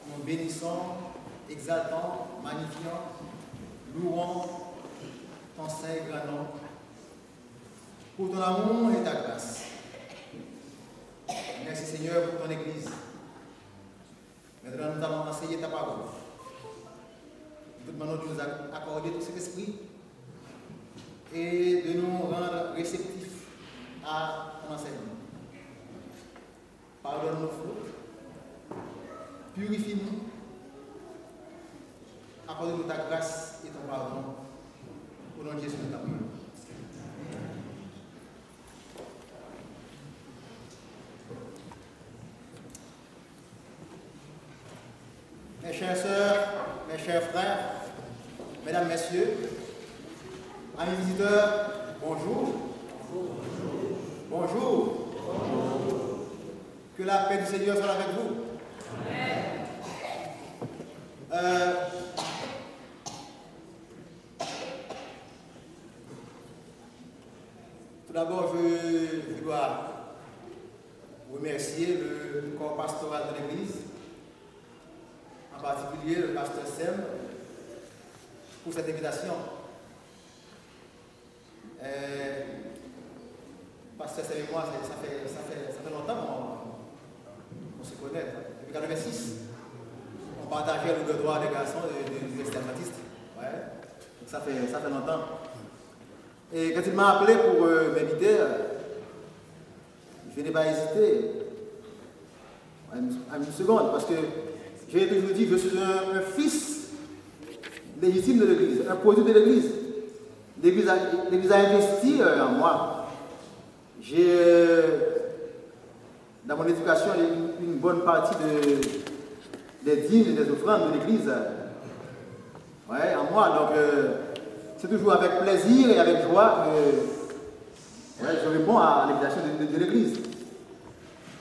nous bénissons, exaltons, magnifions, louons ton saint et grand nom pour ton amour et ta grâce. Merci Seigneur pour ton Église. Maintenant, nous allons enseigner ta parole. Nous te demandons de nous accorder tout cet esprit et de nous rendre réceptifs à ton enseignement. Pardonne nos fautes, purifie-nous, accorde-nous ta grâce et ton pardon. Au nom de Jésus, nous t'appelons. Mes chères sœurs, mes chers frères, mesdames, messieurs, amis visiteurs, bonjour. Bonjour. Que la paix du Seigneur soit avec vous. Tout d'abord, je dois remercier le corps pastoral de l'Église, en particulier le pasteur Sem, pour cette invitation. Pasteur Sem et moi, ça fait longtemps qu'on se connaît. Depuis 1986, on partageait le droit des garçons des extermatistes. Ouais. Ça fait longtemps. Et quand il m'a appelé pour m'inviter, je n'ai pas hésité à une seconde, parce que j'ai toujours dit que je suis un fils légitime de l'Église, un produit de l'Église. L'Église a investi en moi. J'ai, dans mon éducation, une bonne partie des dîmes et des offrandes de l'Église en moi. Donc, c'est toujours avec plaisir et avec joie que je réponds à l'invitation de l'Église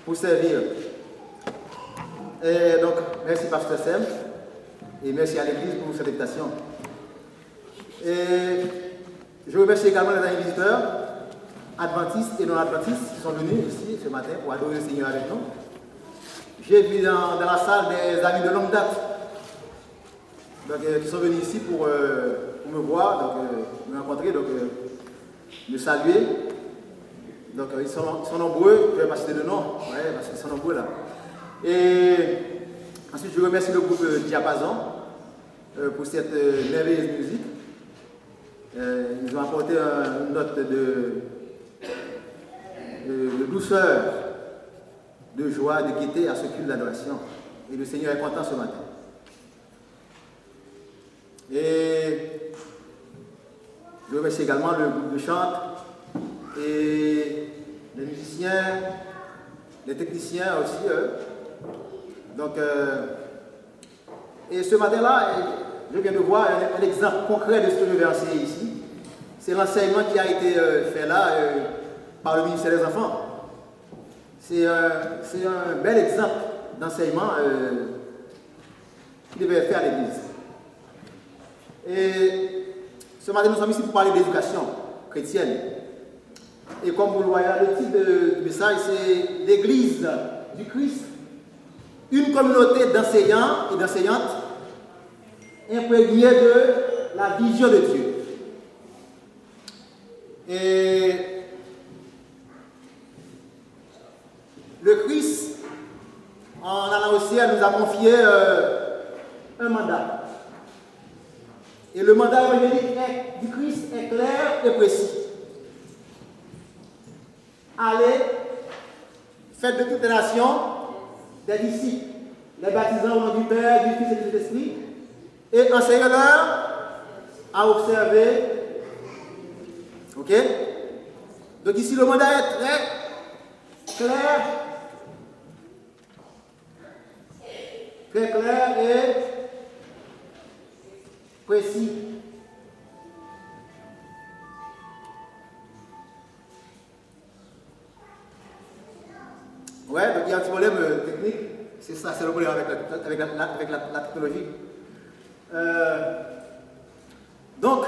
pour servir. Et donc, merci Pasteur Sem et merci à l'Église pour cette invitation. Et je remercie également les amis visiteurs, adventistes et non adventistes qui sont venus ici ce matin pour adorer le Seigneur avec nous. J'ai vu dans la salle des amis de longue date qui sont venus ici pour me voir, donc, me rencontrer, donc me saluer. Donc ils sont nombreux, je vais pas citer de nom, parce qu'ils sont nombreux là. Et ensuite je remercie le groupe Diapason pour cette merveilleuse musique. Ils ont apporté une note de douceur, de joie, de gaieté à ce culte d'adoration. Et le Seigneur est content ce matin. Et je remercie également le groupe de chant et les musiciens, les techniciens aussi. Donc, et ce matin-là, je viens de voir un exemple concret de ce que je vais enseigner ici. C'est l'enseignement qui a été fait là par le ministère des Enfants. C'est un bel exemple d'enseignement qui devait faire à l'Église. Et ce matin, nous sommes ici pour parler d'éducation chrétienne. Et comme vous le voyez, le titre du message, c'est l'Église du Christ, une communauté d'enseignants et d'enseignantes imprégnée de la vision de Dieu. Et le Christ, en allant au ciel, nous a confié un mandat. Et le mandat évangélique du Christ est clair et précis. Allez, faites de toutes les nations des disciples, les baptisant au nom du Père, du Fils et de l'Esprit, et enseignez-leur à observer. Ok? Donc ici, le mandat est très clair et précis. Ouais, donc il y a un petit problème technique, c'est ça, c'est le problème avec la technologie. Donc,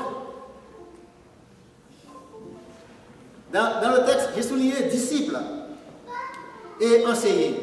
dans le texte, j'ai souligné disciples et enseignés.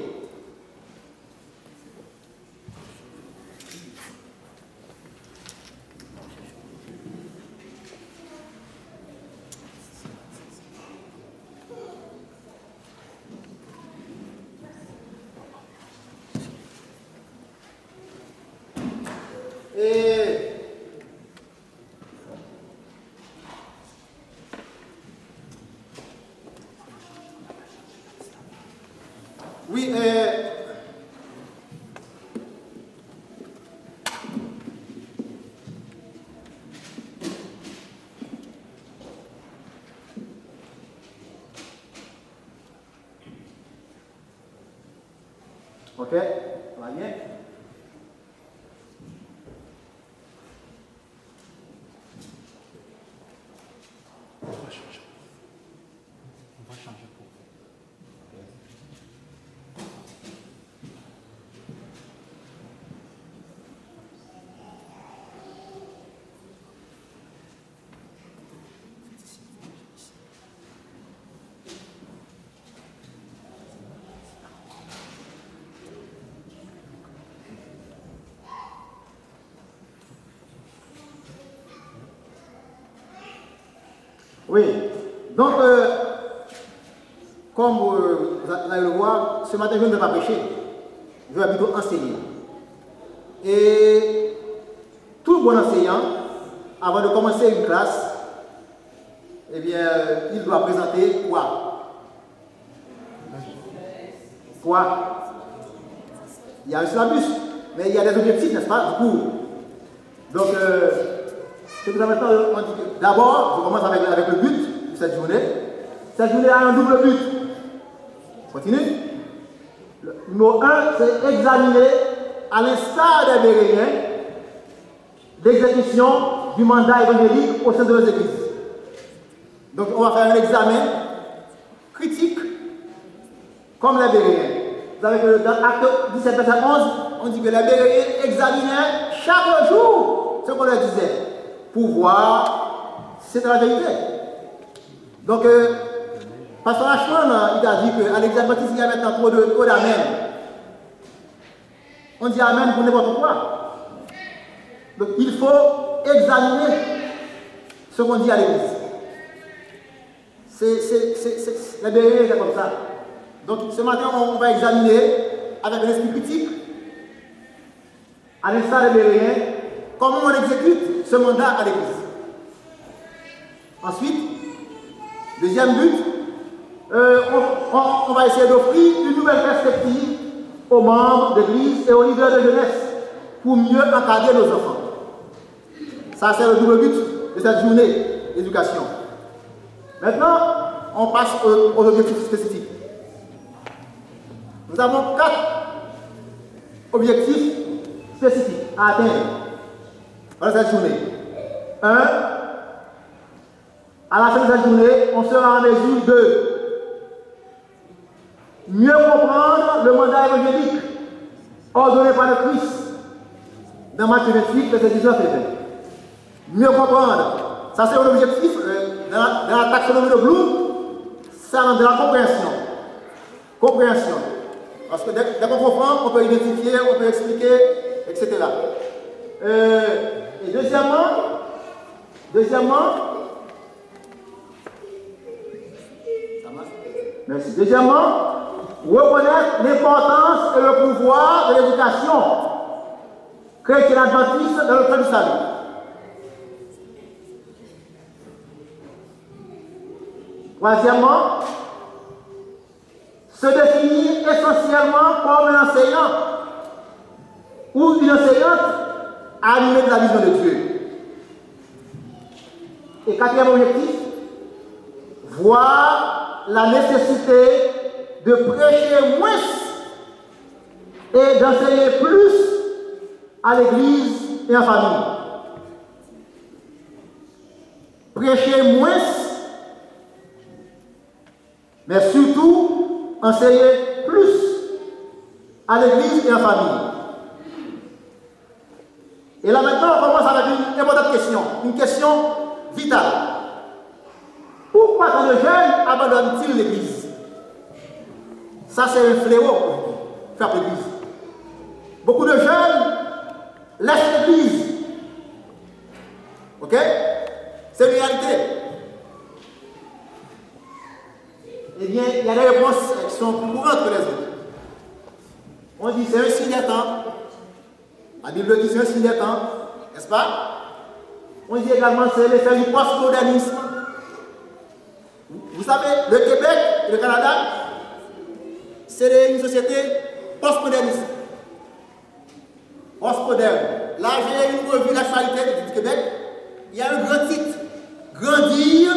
Ok, ça va bien. Oui, donc, comme vous allez le voir, ce matin je ne vais pas prêcher, je vais plutôt enseigner. Et tout bon enseignant, avant de commencer une classe, eh bien, il doit présenter quoi? Quoi? Il y a un syllabus, mais il y a des objectifs, n'est-ce pas, du coup. Donc, d'abord, je commence avec le but de cette journée. Cette journée a un double but. Continue. Le numéro 1, c'est examiner, à l'instar des Béréniens, l'exécution du mandat évangélique au sein de nos églises. Donc, on va faire un examen critique, comme les Béréniens. Vous savez que dans Acte 17, verset 11, on dit que les Béréniens examinaient chaque jour ce qu'on leur disait, pour voir si c'était la vérité. Donc, Pasteur Ashman, il a dit qu'à l'examen baptiste, il y a maintenant trop d'amen. On dit amen pour n'importe quoi. Donc, il faut examiner ce qu'on dit à l'église. Les Béréniens, c'est comme ça. Donc, ce matin, on va examiner avec un esprit critique, à l'instar des Béréniens, comment on exécute ce mandat à l'église. Ensuite, deuxième but, on va essayer d'offrir une nouvelle perspective aux membres de l'église et aux leaders de jeunesse pour mieux encadrer nos enfants. Ça, c'est le double but de cette journée d'éducation. Maintenant, on passe aux objectifs spécifiques. Nous avons 4 objectifs spécifiques à atteindre dans cette journée. 1. À la fin de cette journée, on sera en mesure de mieux comprendre le mandat évangélique ordonné par le Christ dans Matthieu 28, verset 19 et 20. Mieux comprendre. Ça, c'est un objectif dans la taxonomie de Bloom, c'est de la compréhension. Compréhension. Parce que dès qu'on comprend, on peut identifier, on peut expliquer, etc. Et deuxièmement, merci. Deuxièmement, reconnaître l'importance et le pouvoir de l'éducation chrétienne adventiste dans le plan du salut. Troisièmement, se définir essentiellement comme un enseignant ou une enseignante animée de la vision de Dieu. Et quatrième objectif, voir la nécessité de prêcher moins et d'enseigner plus à l'église et en famille. Prêcher moins, mais surtout enseigner plus à l'église et en famille. Et là maintenant, on commence avec une importante question, une question vitale. Pourquoi tant de jeunes abandonnent-ils l'église? Ça, c'est un fléau, faire l'église. Beaucoup de jeunes laissent l'église. Ok? C'est une réalité. Eh bien, il y a des réponses qui sont plus courantes que les autres. On dit c'est un signe des temps. La Bible dit c'est un signe des temps, n'est-ce pas? On dit également c'est l'effet du postmodernisme. Vous savez, le Québec et le Canada, c'est une société postmoderniste. Postmoderne. Là, j'ai une revue d'actualité du Québec. Il y a un grand titre. Grandir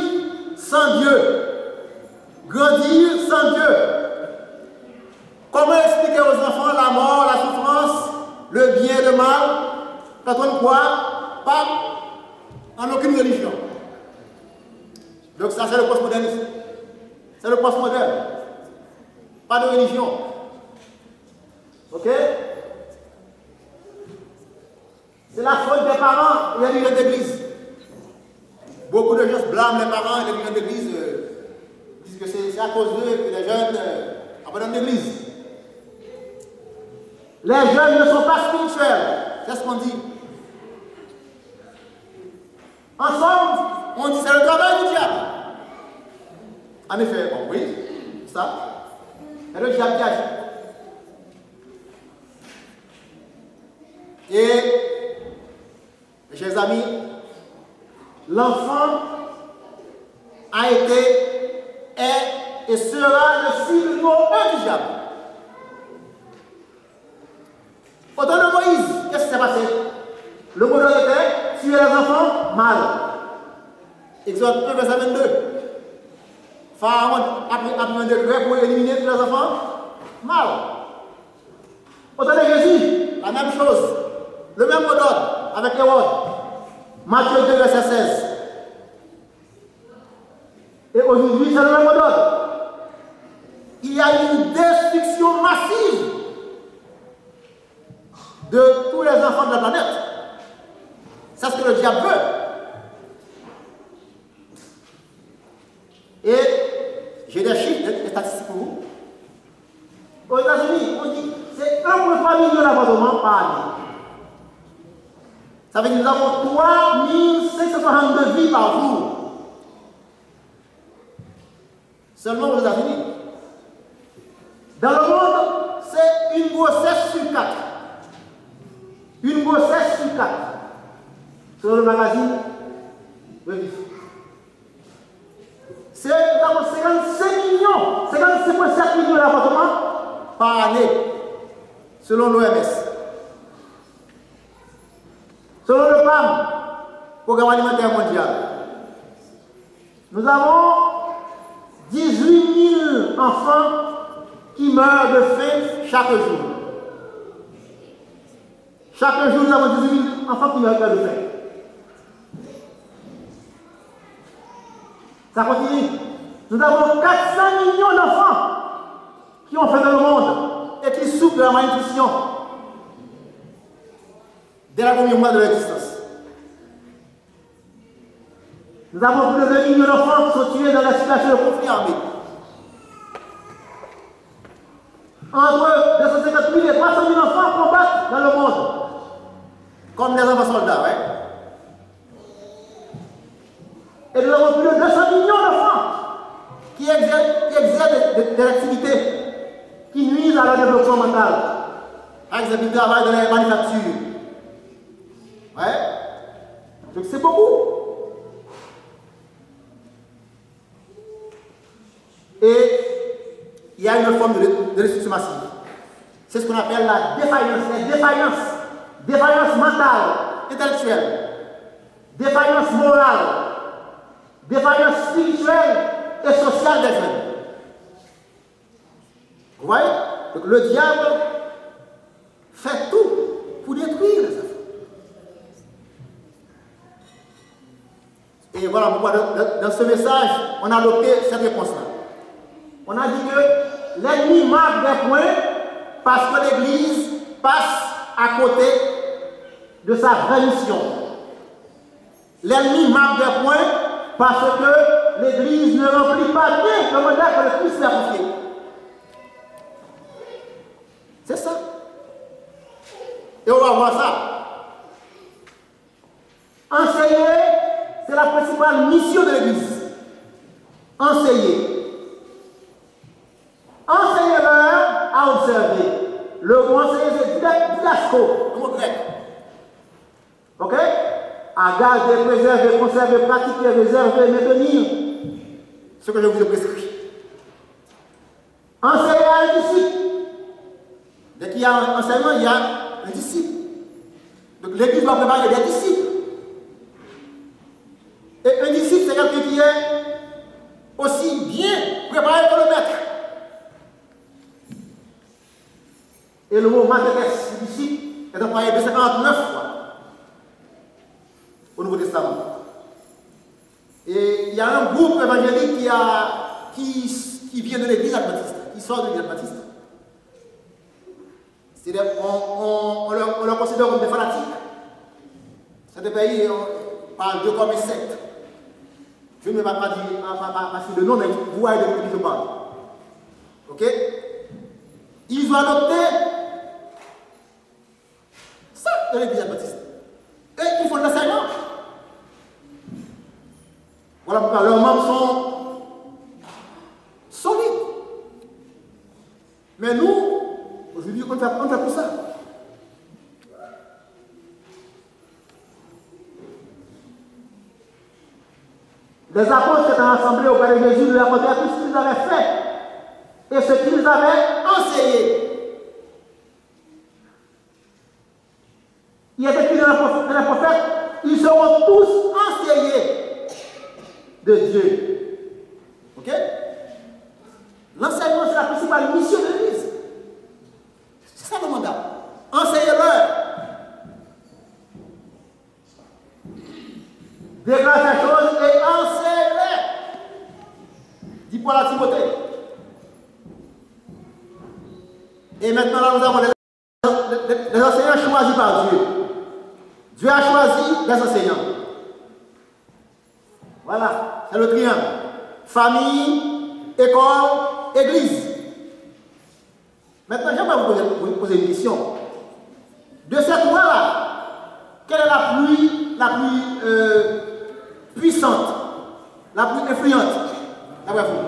sans Dieu. Grandir sans Dieu. Comme Comment expliquer aux enfants la mort, la souffrance, le bien et le mal, quand on ne croit pas en aucune religion? Donc ça, c'est le postmodernisme. C'est le postmoderne. Pas de religion. Ok? C'est la faute des parents et des dirigeants d'église. Beaucoup de gens blâment les parents et les dirigeants d'église, disent que c'est à cause d'eux que les jeunes abandonnent l'église. Les jeunes ne sont pas spirituels, c'est ce qu'on dit. Ensemble, on dit c'est le travail du diable. En effet, bon, oui, ça. C'est le diable qui agit. Et, mes chers amis, l'enfant a été, est et sera le cible numéro 1 du diable. Au temps de Moïse, qu'est-ce qui s'est passé? Le mot était tuer les enfants, mal. Exode 1, verset 22. Pharaon a pris un décret pour éliminer tous les enfants, mal. Au temps de Jésus, la même chose. Le même mot d'ordre avec Hérode. Matthieu 2, verset 16. Et aujourd'hui, c'est le même mot d'ordre. Il y a une destruction massive de tous les enfants de la planète. C'est ce que le diable veut. Et j'ai des chiffres, des statistiques pour vous. Aux États-Unis, on dit c'est 1,3 million d'abandonnements par année. Ça veut dire que nous avons 3562 vies par jour. Seulement aux États-Unis. Dans le monde, c'est une grossesse sur 4. Une grossesse sur 4. Selon le magazine Revif. C'est nous avons 55 millions, 55,7 millions d'avortements par année, selon l'OMS. Selon le PAM, Programme alimentaire mondial, nous avons 18 000 enfants qui meurent de faim chaque jour. Chaque jour, nous avons 18 000 enfants qui meurent de faim. Ça continue. Nous avons 400 millions d'enfants qui ont fait dans le monde et qui souffrent de la malnutrition dès la première mois de l'existence. Nous avons plus de 2 millions d'enfants qui sont tués dans la situation de conflit armé. Entre 250 000 et 300 000 enfants combattent dans le monde, comme des enfants soldats. Ouais. Et nous avons plus de 200 millions d'enfants qui exercent des activités qui nuisent à leur développement mental. Par exemple, ils travaillent dans les manufactures. Ouais. Donc c'est beaucoup. Et il y a une forme de destruction massive. C'est ce qu'on appelle la défaillance. Défaillance mentale, intellectuelle, défaillance morale, défaillance spirituelle et sociale des jeunes. Vous voyez? Donc le diable fait tout pour détruire les enfants. Et voilà pourquoi dans ce message, on a adopté cette réponse-là. On a dit que l'ennemi marque des points parce que l'Église passe à côté de sa vraie mission. L'ennemi marque des points parce que l'Église ne remplit pas bien le mandat que le Christ lui a confié. C'est ça. Et on va voir ça. Enseigner, c'est la principale mission de l'Église. Enseigner. Enseignez-leur à observer. Le mot enseigner, c'est didasko, le mot grec. Ok? À garder, préserver, conserver, pratiquer, réserver, maintenir ce que je vous ai prescrit. Enseigner à un disciple. Dès qu'il y a un enseignement, il y a un disciple. Donc l'Église doit préparer des disciples. Et un disciple, c'est quelqu'un qui est aussi bien préparé que le maître. Et le mot matéres ici est employé 249 fois au Nouveau Testament. Et il y a un groupe évangélique qui vient de l'église adventiste, qui sort de l'église adventiste. C'est-à-dire on leur considère comme des fanatiques. C'est des pays, on parle de comme une secte. Je ne vais pas dire de nom, mais vous voyez de qui je parle. Ok? Ils ont adopté ça de l'église adventiste. Et ils font de l'enseignement. Voilà pourquoi leurs membres sont solides. Mais nous, aujourd'hui, on fait pour ça. Les apôtres étaient rassemblés auprès de Jésus, lui racontaient tout ce qu'ils avaient fait et ce qu'ils avaient enseigné. Il y a écrit dans les prophètes, ils seront tous enseignés de Dieu. Ok? L'enseignement, c'est la principale mission de l'Église. C'est ça le mandat. Enseignez-leur. Déclare ces choses et enseigne-les. Dit Paul à Timothée. Et maintenant, là, nous avons les enseignants choisis par Dieu. Dieu a choisi les enseignants. Voilà, c'est le triangle. Famille, école, église. Maintenant, j'aimerais vous poser une question. De ces trois-là, quelle est la plus puissante, la plus influente? D'après vous?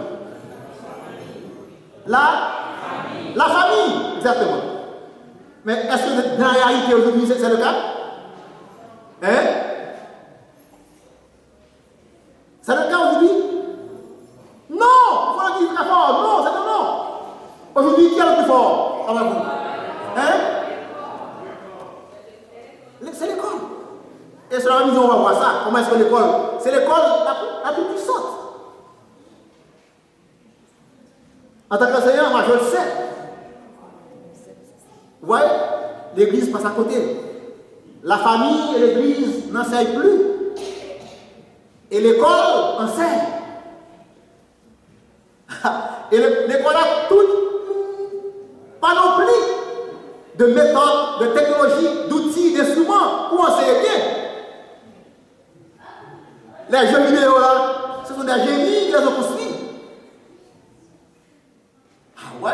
La famille, exactement. Mais est-ce que dans la réalité aujourd'hui, c'est le cas? Hein? C'est le cas aujourd'hui? Non! Il faut le dire très fort. Non, c'est non. Aujourd'hui, qui est le plus fort? D'après vous? Hein? C'est l'école. Et sur la même on va voir ça. Comment est-ce que l'école? C'est l'école la plus puissante. En tant qu'enseignant, moi je le sais. Vous voyez? L'église passe à côté. La famille et l'église n'enseignent plus. Et l'école enseigne. Et l'école a toute panoplie de méthodes, de technologies, d'outils, d'instruments pour enseigner bien. Les jeux vidéo là, ce sont des génies qui les ont construits. Ah ouais?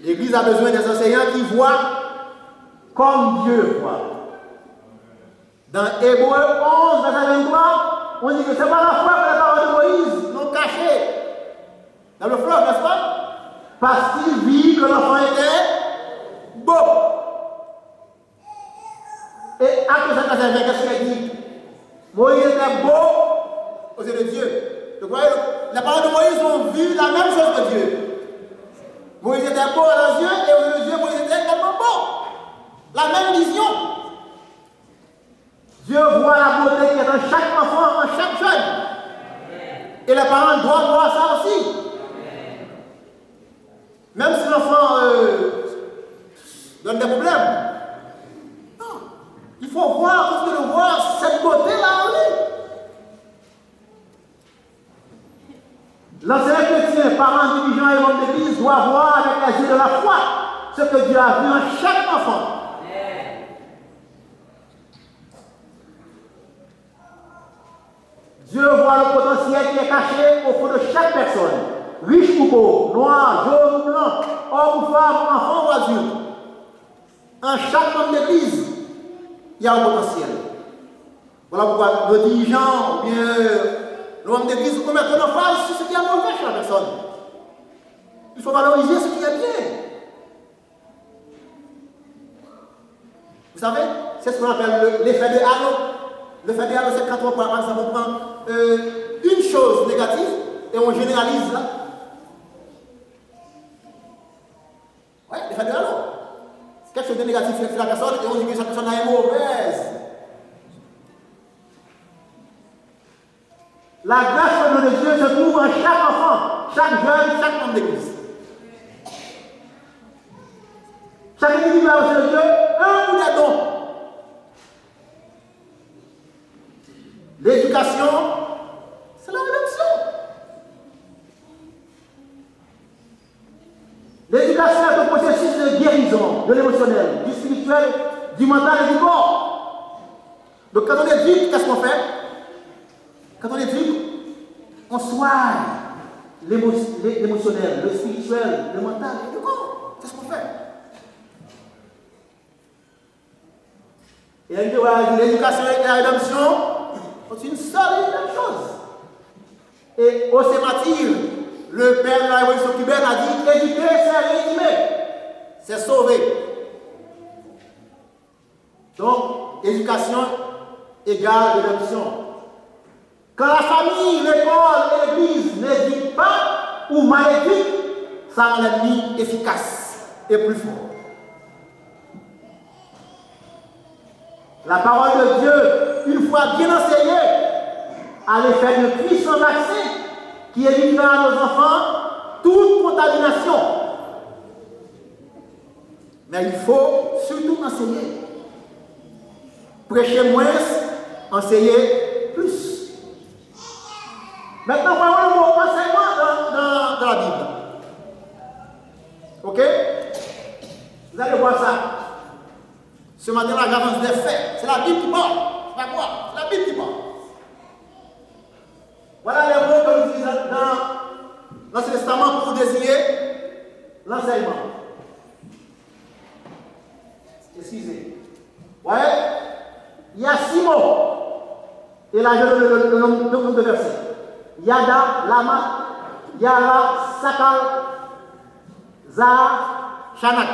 L'Église a besoin des enseignants qui voient comme Dieu voit. Dans Hébreu 11, verset 23, on dit que ce n'est pas la foi que les paroles de Moïse l'ont caché dans le fleuve, n'est-ce pas? Parce qu'il vit que l'enfant était beau. Et après ça, qu'est-ce qu'il dit? Moïse était beau aux yeux de Dieu. Donc, vous voyez, les paroles de Moïse ont vu la même chose que Dieu. Moïse était beau à leurs yeux et aux yeux de Dieu, Moïse était également beau. La même vision. Dieu voit la beauté qui est dans chaque enfant, en chaque jeune. Et les parents doivent voir ça aussi. Même si l'enfant donne des problèmes. Non. Il faut voir, continuer de voir cette beauté-là en lui. L'enseignant chrétien, parents, dirigeants et membres d'église doivent voir avec les yeux de la foi ce que Dieu a vu en chaque enfant. Dieu voit le potentiel qui est caché au fond de chaque personne. Riche ou pauvre, noir, jaune ou blanc, homme ou femme, enfant ou adulte. En chaque membre d'église, il y a un potentiel. Voilà pourquoi le dirigeant ou bien le membre d'église, on met en face sur ce qui est mauvais chez la personne. Il faut valoriser ce qui est bien. Vous savez, c'est ce qu'on appelle l'effet de halo. L'effet de halo, c'est quand on prend une chose négative et on généralise là. Oui, l'effet de halo. Quelque chose de négatif sur la personne et on dit que cette personne est mauvaise. La grâce de Dieu se trouve en chaque enfant chaque jeune, chaque membre d'église. Chaque individu va reçu de Dieu un ou des dons. L'éducation, c'est la rédemption. L'éducation est un processus de guérison de l'émotionnel, du spirituel, du mental et du corps. Donc quand on éduque, qu'est-ce qu'on fait? Quand on éduque, on soigne l'émotionnel, le spirituel, le mental et le corps. C'est ce qu'on fait. Et elle dit, l'éducation et la rédemption sont une seule et même chose. Et au Sématir, le père de la révolution cubaine a dit, éduquer, c'est réanimer, c'est sauver. Donc, éducation égale rédemption. Quand la famille, l'école et l'église n'éduquent pas ou mal éduquent, ça rend l'ennemi efficace et plus fort. La parole de Dieu, une fois bien enseignée, a l'effet de puissant vaccin qui évitera à nos enfants toute contamination. Mais il faut surtout enseigner. Prêcher moins, enseigner plus. Maintenant, voyons le mot enseignement dans la Bible. Ok? Vous allez voir ça. Ce matin-là, j'avance des faits. C'est la Bible qui parle. C'est pas quoi? C'est la Bible qui parle. Voilà les mots que nous utilisons dans l'Ancien Testament pour désigner l'enseignement. Excusez. Vous voyez? Il y a 6 mots. Et là, je donne le nombre de versets. Yada, Lama, Yara, Sakal, Zah, Shanak.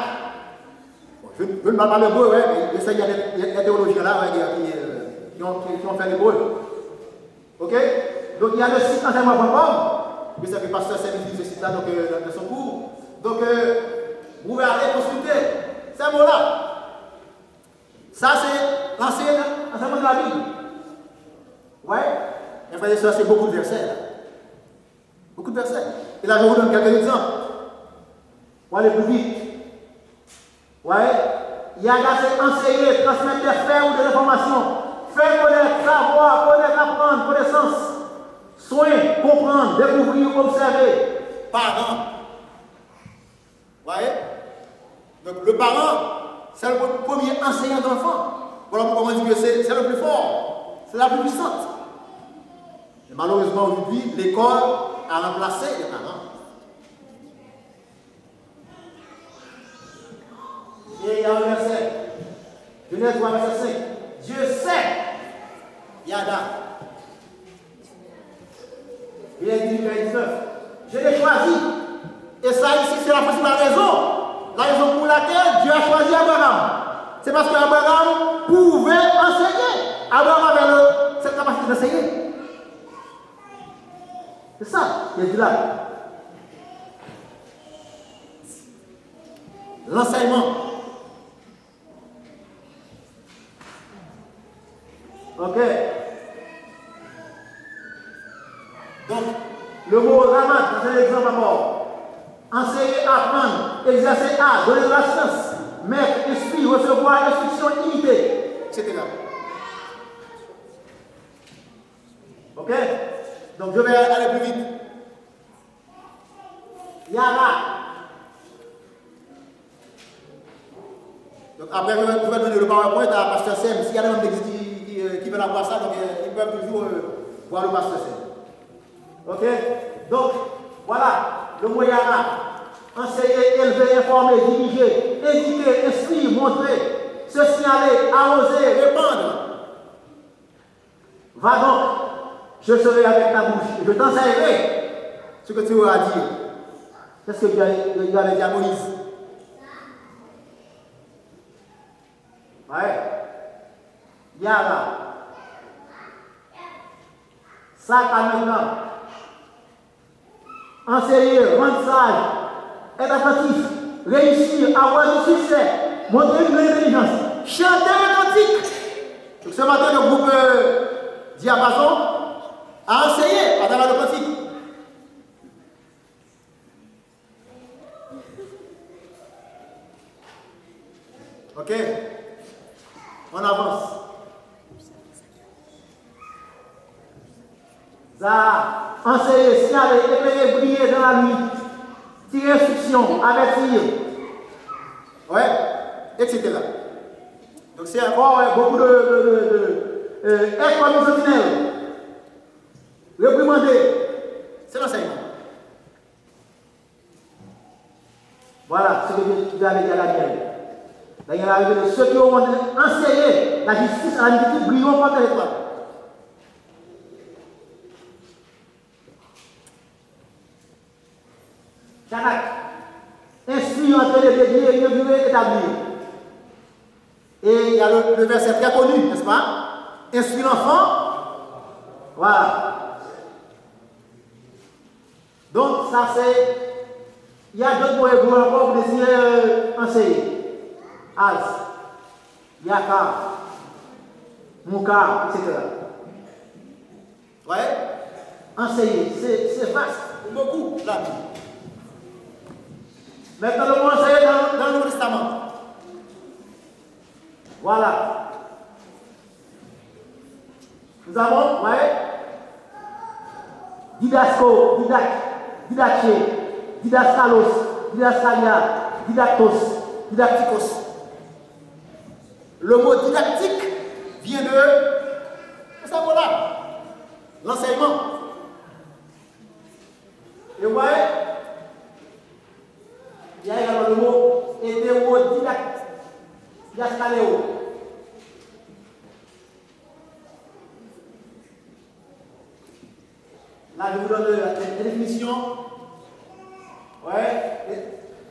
Je ne parle pas l'hébreu, ouais, mais il y a des théologiens là qui ont fait l'hébreu. Ok? Donc il y a le site enseignement.com, mais ça fait pasteur Saint-Louis ce site-là dans son cours. Donc vous pouvez aller consulter ces mots-là. Ça c'est l'enseignement de la Bible. Ouais? Mes frères et sœurs, c'est beaucoup de versets là. Beaucoup de versets. Et là je vous donne quelques exemples. On va aller plus vite. Ouais, il y a là, c'est enseigner, transmettre des faits ou des informations, faire connaître, savoir, connaître, apprendre, connaissance, soin, comprendre, découvrir, observer. Parent. Vous voyez? Donc le parent, c'est le premier enseignant d'enfant. Voilà pourquoi on dit que c'est le plus fort, c'est la plus puissante. Et malheureusement aujourd'hui, l'école a remplacé les parents. Et il y a un verset, Genèse 3, verset 5. Dieu sait, Yada. Il est dit, verset 19. Je l'ai choisi. Et ça ici, c'est la principale raison. La raison pour laquelle Dieu a choisi Abraham. C'est parce qu'Abraham pouvait enseigner. Abraham avait cette capacité d'enseigner. C'est ça qui est dit là. L'enseignement. Ok. Donc, le mot ramat, c'est l'exemple à mort. Enseigner, apprendre, exercer art, donner de la science, mettre, esprit, recevoir, instruction illimitée, etc. Ok? Donc, je vais aller plus vite. Yara. Donc, après, je vais donner le PowerPoint à Pasteur Sem. S'il y a des gens qui veulent avoir ça, donc ils peuvent toujours voir le Pasteur Sem. Ok? Donc, voilà, le mot Yara. Enseigner, élever, informer, diriger, éduquer, instruire, montrer, se signaler, arroser, répandre. Va donc, je serai avec ta bouche, je t'enseignerai ce que tu auras à dire. C'est ce que Dieu avait dit à Moïse. Ouais. Yara. Ça, maintenant. Enseigner, rendre sage, être attentif, réussir, avoir du succès, montrer une grande intelligence, chanter un cantique. Donc ce matin, le groupe Diapason a enseigné à travers le cantique. Ok? On avance. Ça, enseigner, signaler, éclairer, briller dans la nuit, tirer instruction, avertir. Ouais, etc. Donc c'est encore beaucoup école misogynelle. Réprimander, c'est l'enseignement. Voilà ce que Dieu avait dit à Daniel. Daniel a révélé ceux qui ont enseigné la justice à la multitude brilleront contre l'étoile. Chanak, instruit entre les dédiés, inaugurer, établir. Et il y a le verset très connu, n'est-ce pas? Instruire l'enfant. Voilà. Donc, ça c'est. Il y a d'autres mots hébreux encore pour désigner enseigner. Als, Yaka, Mouka, etc. Ouais? Enseigner, c'est vaste, beaucoup là. Maintenant, le mot enseigner dans le Nouveau Testament. Voilà. Nous avons, ouais, didasco, didaché, didaskalos, didaskalia, didactos, didacticos. Le mot didactique vient de ça voilà, l'enseignement. Et vous voyez, il y a également le mot hétérodidacte, diascaléo. Là, je vous donne la définition. Ouais,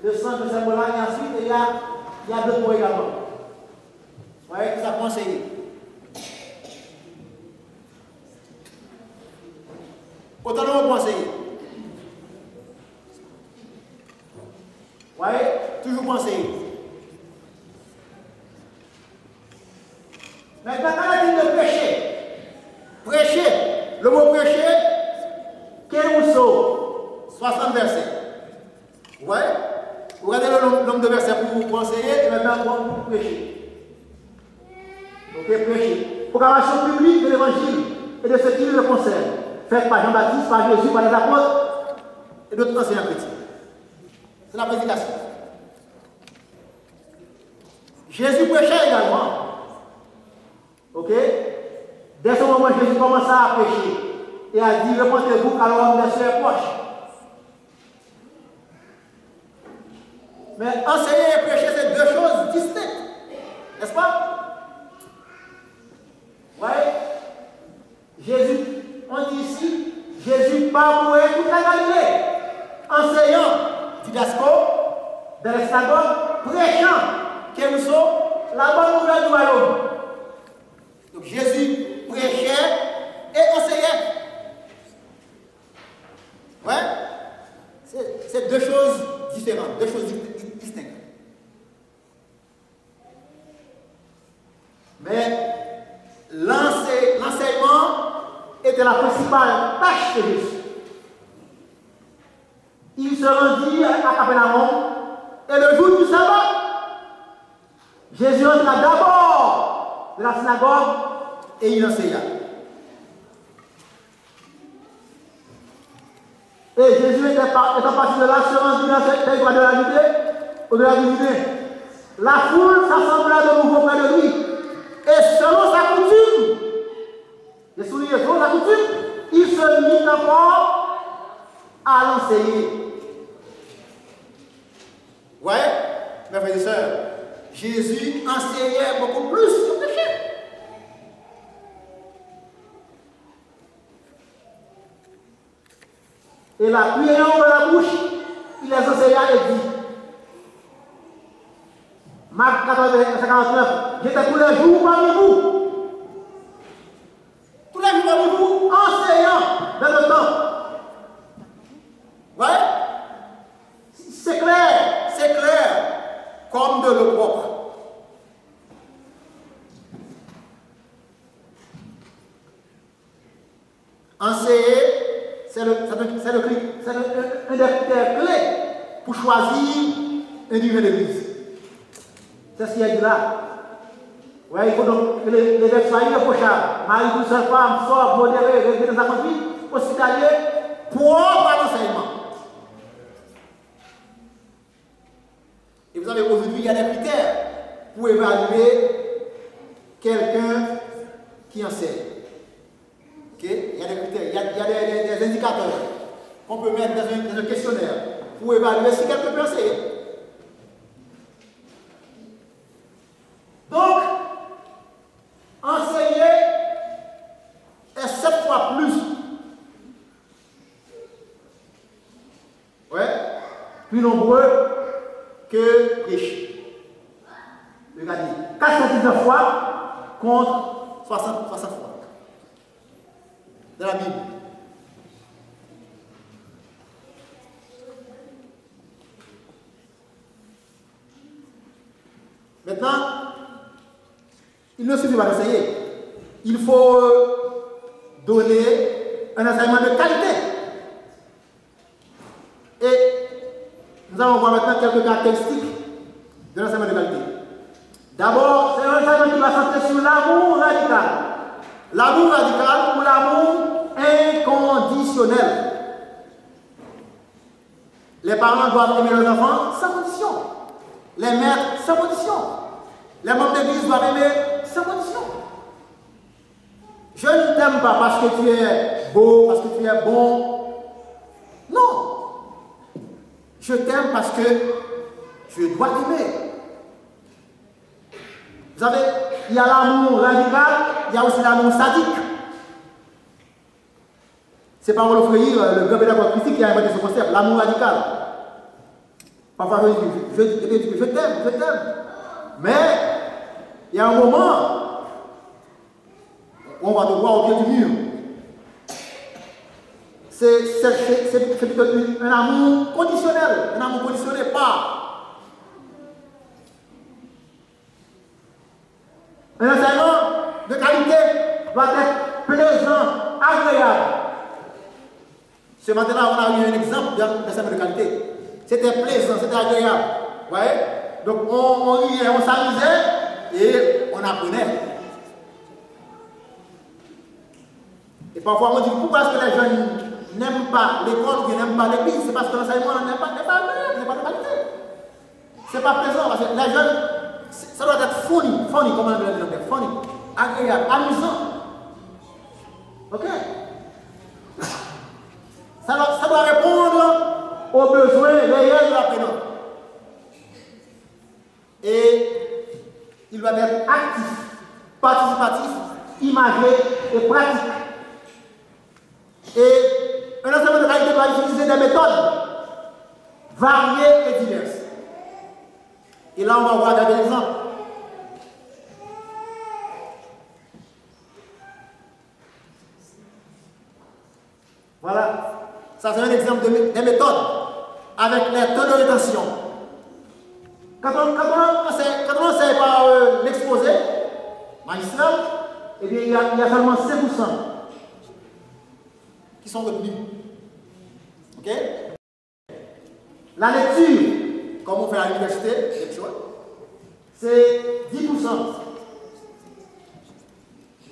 le sens de ce mot-là, et ensuite, il y a d'autres mots également. Ouais, ça peut enseigner. Autant de mots pour enseigner. Ouais, toujours pour enseigner. Maintenant, quand on dit de prêcher, le mot prêcher, quel Rousseau, 60 versets. Ouais, vous regardez le nombre de versets pour enseigner et maintenant pour prêcher. Ok, prêcher. Proclamation publique de l'évangile et de ce qui le concerne, faite par Jean-Baptiste, par Jésus, par les apôtres et d'autres enseignants chrétiens. C'est la prédication. Jésus prêchait également. Ok? Dès ce moment, Jésus commença à prêcher et a dit, repentez-vous car l'homme des cieux est proche. Mais enseigner et prêcher, c'est deux choses distinctes. N'est-ce pas? Oui. Jésus, on dit ici, Jésus parcourait toute la Galilée, enseignant, didasco, dans les synagogues, prêchant, Kérousseau, la bonne nouvelle du royaume. Donc Jésus prêchait et enseignait. Ouais? C'est deux choses différentes, deux choses distinctes. Mais l'enseignement était la principale tâche de Jésus. Il se rendit à Capernaum et le jour du sabbat, Jésus entra d'abord de la synagogue et il enseigna. Et Jésus étant parti de là, se rendit dans cette territoire de la Judée, au-delà du Judée. La foule s'assembla de nouveau près de lui. Et selon sa coutume, je souligne, selon sa coutume, il se mit encore à l'enseigner. Ouais, mes frères et sœurs, Jésus enseignait beaucoup plus sur le péché. Et la prière de la bouche, il les enseigna et dit, Marc 14, 49, j'étais tous les jours parmi vous. Tous les jours parmi vous, enseignant dans le temps. Ouais? C'est clair, comme de l'eau propre. Enseigner, c'est un des critères clés pour choisir individuel de l'Église. C'est ce qu'il y a dit là. Ouais, il faut donc que les évêques soient irréprochables. Marie tout seul, femme, sobre, modéré, régler dans sa conduite, hospitalier, propre à l'enseignement. Et vous savez, aujourd'hui, il y a des critères pour évaluer quelqu'un qui enseigne. Okay? Il y a des critères, il y a des indicateurs qu'on peut mettre dans un questionnaire pour évaluer si quelqu'un peut enseigner. Donc, enseigner est 7 fois plus, plus nombreux que riche. Regardez, 419 fois contre 60 fois dans la Bible. Maintenant, il ne suffit pas d'enseigner. Il faut donner un enseignement de qualité. Et nous allons voir maintenant quelques caractéristiques de l'enseignement de qualité. D'abord, c'est un enseignement qui va centrer sur l'amour radical. L'amour radical ou l'amour inconditionnel. Les parents doivent aimer leurs enfants sans condition. Les maîtres sans condition. Les membres d'église doivent aimer sans condition. Je ne t'aime pas parce que tu es beau, parce que tu es bon. Non. Je t'aime parce que je dois t'aimer. Vous savez, il y a l'amour radical, il y a aussi l'amour sadique. C'est Paolo Freire, le grand pédagogue christique, qui a inventé ce concept, l'amour radical. Parfois, je t'aime. Mais, il y a un moment où on va te voir au pied du mur. C'est plutôt un amour conditionnel. Un amour conditionné par un enseignement de qualité doit être plaisant, agréable. Ce matin-là, on a eu un exemple d'enseignement de qualité. C'était plaisant, c'était agréable. Vous voyez? Donc on riait, on s'amusait et on apprenait. Et parfois on dit pourquoi est-ce que les jeunes n'aiment pas l'école ou n'aiment pas l'église? C'est parce que l'enseignement n'est pas de qualité. C'est pas plaisant parce que les jeunes, ça doit être funny, comment on dit en anglais, funny, agréable, amusant. Ok? Ça doit répondre aux besoins réels de l'apprenant. Et il doit être actif, participatif, imagé et pratique. Et un enseignement de qualité doit utiliser des méthodes variées et diverses. Et là, on va voir des exemples. Voilà. Ça, c'est un exemple des méthodes avec les taux de rétention. Quand on enseigne par l'exposé magistral, eh bien, il y a seulement 5% qui sont retenus. Ok? La lecture, comme on fait à l'université, c'est 10%.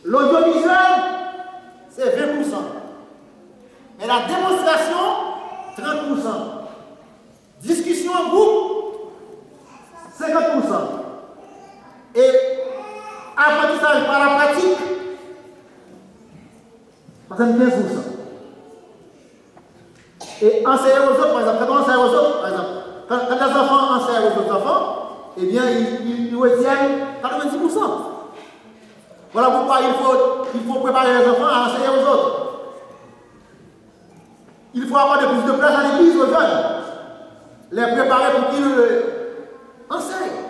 L'audiovisuel, c'est 20%. Mais la démonstration, 30%. Discussion en groupe, 50%. Et apprentissage par la pratique, 75%. Et enseigner aux autres, par exemple, quand on enseigne aux autres, par exemple, quand les enfants enseignent aux autres enfants, eh bien, ils retiennent 90%. Voilà pourquoi il faut préparer les enfants à enseigner aux autres. Il faut avoir de plus de place à l'église aux jeunes. Les préparer pour qu'ils enseignent.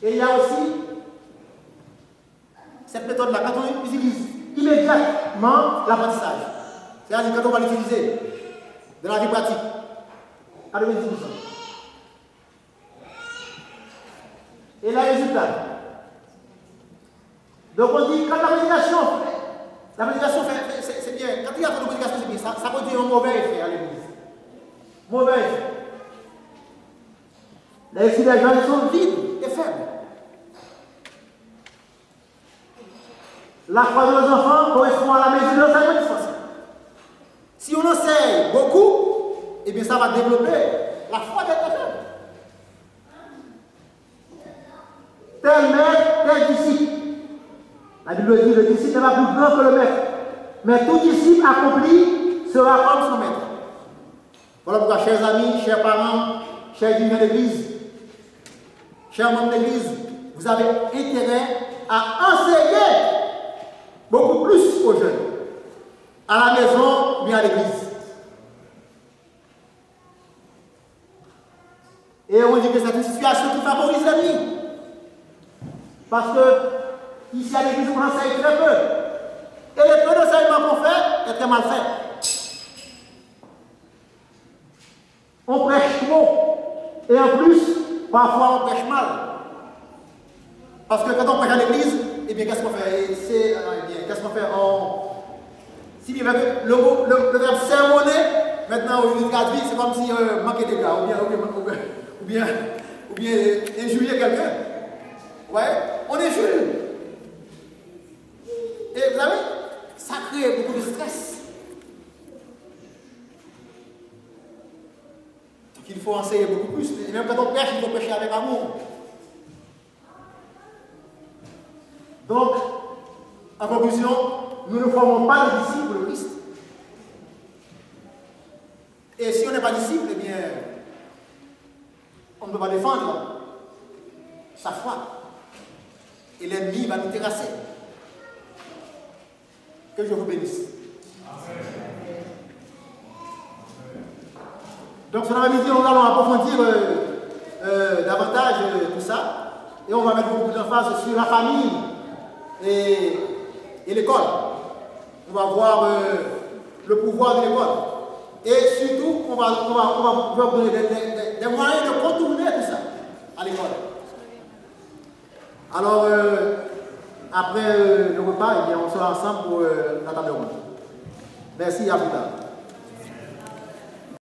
Et il y a aussi cette méthode-là, quand on utilise immédiatement l'apprentissage. C'est-à-dire quand on va l'utiliser dans la vie pratique, à 90%. Et là, résultat. Donc on dit, quand la méditation La prédication, c'est bien. Quand il y a trop de prédication, c'est bien. Ça produit un mauvais effet à l'église. Mauvais effet. Les gens sont vides et faibles. La foi de nos enfants correspond à la mesure de l'enseignement dispensé. Si on enseigne beaucoup, eh bien ça va développer la foi des enfants. Tel maître, tel disciple. La Bible dit le disciple n'est pas plus grand que le maître. Mais tout disciple accompli sera comme son maître. Voilà pourquoi, chers amis, chers parents, chers dirigeants d'église, chers membres d'église, vous avez intérêt à enseigner beaucoup plus aux jeunes, à la maison, mais à l'église. Et on dit que c'est une situation qui favorise la vie. Parce que ici à l'église, on enseigne très peu. Et les peu d'enseignements qu'on fait est très mal fait. On prêche trop. Et en plus, parfois on prêche mal. Parce que quand on prêche à l'église, eh bien, qu'est-ce qu'on fait? Qu'est-ce qu'on fait? Si bien le verbe sermonner, maintenant au lieu de traduire, c'est comme si manquait des gars, ou bien injurier quelqu'un. Ouais, on injure. Et vous savez, ça crée beaucoup de stress. Donc il faut enseigner beaucoup plus. Et même quand on prêche, il faut prêcher avec amour. Donc, en conclusion, nous ne formons pas de disciples de Christ. Et si on n'est pas disciple, eh bien, on ne peut pas défendre sa foi. Et l'ennemi va nous terrasser. Que je vous bénisse. Donc, sur la midi, nous allons approfondir davantage tout ça. Et on va mettre beaucoup d'emphase sur la famille et l'école. On va voir le pouvoir de l'école. Et surtout, on va vous donner des moyens de contourner tout ça à l'école. Alors, après le repas, eh bien, on sera ensemble pour la table ronde. Merci, à plus tard.